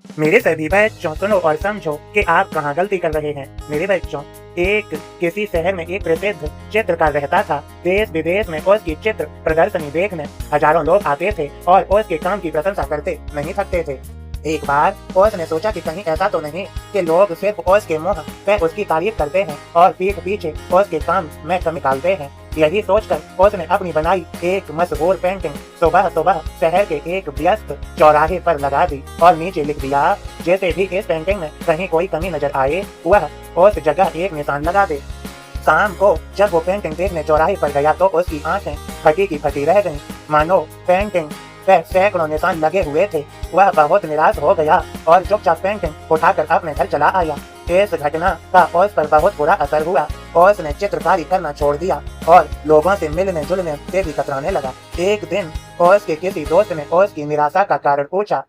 मेरे सभी बच्चों सुनो और समझो कि आप कहाँ गलती कर रहे हैं। मेरे बच्चों, एक किसी शहर में एक प्रसिद्ध चित्रकार रहता था। देश विदेश में उसकी चित्र प्रदर्शनी देखने हजारों लोग आते थे और उसके काम की प्रशंसा करते नहीं थकते थे। एक बार उसने सोचा कि कहीं ऐसा तो नहीं कि लोग सिर्फ उसके मुंह पे उसकी तारीफ करते हैं और पीठ पीछे उसके काम में कमी निकालते हैं। यही सोचकर उसने अपनी बनाई एक मशहूर पेंटिंग सुबह सुबह शहर के एक व्यस्त चौराहे पर लगा दी और नीचे लिख दिया, जैसे भी इस पेंटिंग में कहीं कोई कमी नजर आए वह उस जगह एक निशान लगा दे। शाम को जब वो पेंटिंग देखने चौराहे पर गया तो उसकी आंखें फटी की फटी रह गईं। मानो पेंटिंग पे सैकड़ों निशान लगे हुए थे। वह बहुत निराश हो गया और चुपचाप पेंटिंग उठाकर अपने घर चला आया। इस घटना का उस पर बहुत बुरा असर हुआ। उसने चित्रकारी करना छोड़ दिया और लोगों से मिलने जुलने से भी कतराने लगा। एक दिन उसके किसी दोस्त ने उसकी निराशा का कारण पूछा।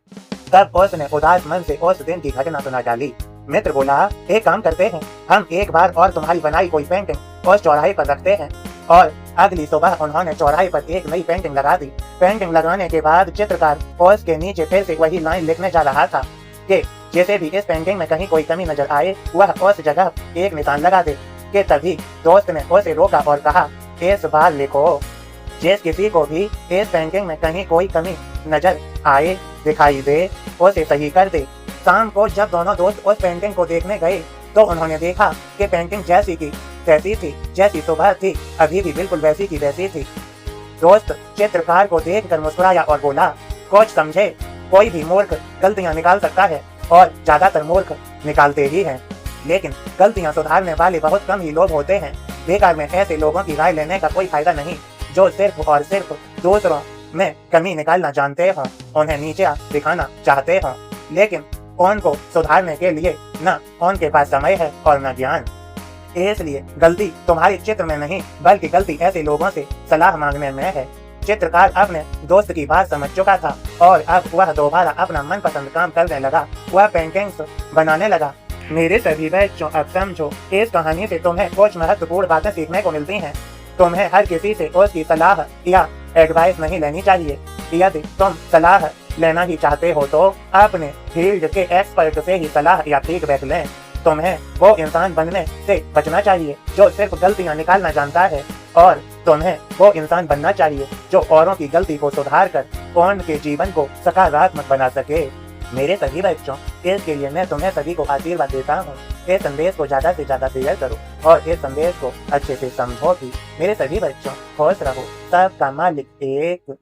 तब उसने उदास मन से उस दिन की घटना सुना डाली। मित्र बोला, एक काम करते हैं, हम एक बार और तुम्हारी बनाई कोई पेंटिंग उस चौराहे पर रखते हैं। और अगली सुबह उन्होंने चौराहे पर एक नई पेंटिंग लगा दी। पेंटिंग लगाने के बाद चित्रकार उसके नीचे फिर से वही लाइन लिखने जा रहा था कि जैसे भी इस पेंटिंग में कहीं कोई कमी नजर आए वह उस जगह एक निशान लगा दे। कि तभी दोस्त ने उसे रोका और कहा, इस बार लिखो, जिस किसी को भी इस पेंटिंग में कहीं कोई कमी नजर आए दिखाई दे उसे सही कर दे। शाम को जब दोनों दोस्त उस पेंटिंग को देखने गए तो उन्होंने देखा कि पेंटिंग जैसी की तैसी थी, जैसी सुबह थी अभी भी बिल्कुल वैसी की वैसी थी। दोस्त चित्रकार को देखकर मुस्कुराया और बोला, कुछ समझे, कोई भी मूर्ख गलतियां निकाल सकता है और ज्यादातर मूर्ख निकालते ही हैं, लेकिन गलतियां सुधारने वाले बहुत कम ही लोग होते हैं। बेकार में ऐसे लोगों की राय लेने का कोई फायदा नहीं जो सिर्फ और सिर्फ दूसरों में कमी निकालना जानते हो, उन्हें नीचे दिखाना चाहते हो, लेकिन उनको सुधारने के लिए न उनके पास समय है और न ज्ञान। इसलिए गलती तुम्हारे चित्र में नहीं बल्कि गलती ऐसे लोगों से सलाह मांगने में है। चित्रकार अपने दोस्त की बात समझ चुका था और अब वह दोबारा अपना मनपसंद काम करने लगा। वह पेंटिंग्स बनाने लगा। मेरे सभी बच्चों, अब समझो, इस कहानी से तुम्हें कुछ महत्वपूर्ण बातें सीखने को मिलती हैं। तुम्हें हर किसी से उसकी सलाह या एडवाइस नहीं लेनी चाहिए। यदि तुम सलाह लेना ही चाहते हो तो अपने फील्ड के एक्सपर्ट से ही सलाह या फीडबैक लें। तुम्हें वो इंसान बनने से बचना चाहिए जो सिर्फ गलतियां निकालना जानता है और तुम्हें वो इंसान बनना चाहिए जो औरों की गलती को सुधार कर उनके जीवन को सकारात्मक बना सके। मेरे सभी बच्चों, इसके लिए मैं तुम्हें सभी को आशीर्वाद देता हूँ। इस संदेश को ज्यादा से ज्यादा शेयर करो और इस संदेश को अच्छे से समझो भी। मेरे सभी बच्चों, खुश रहो, सबका मालिक एक।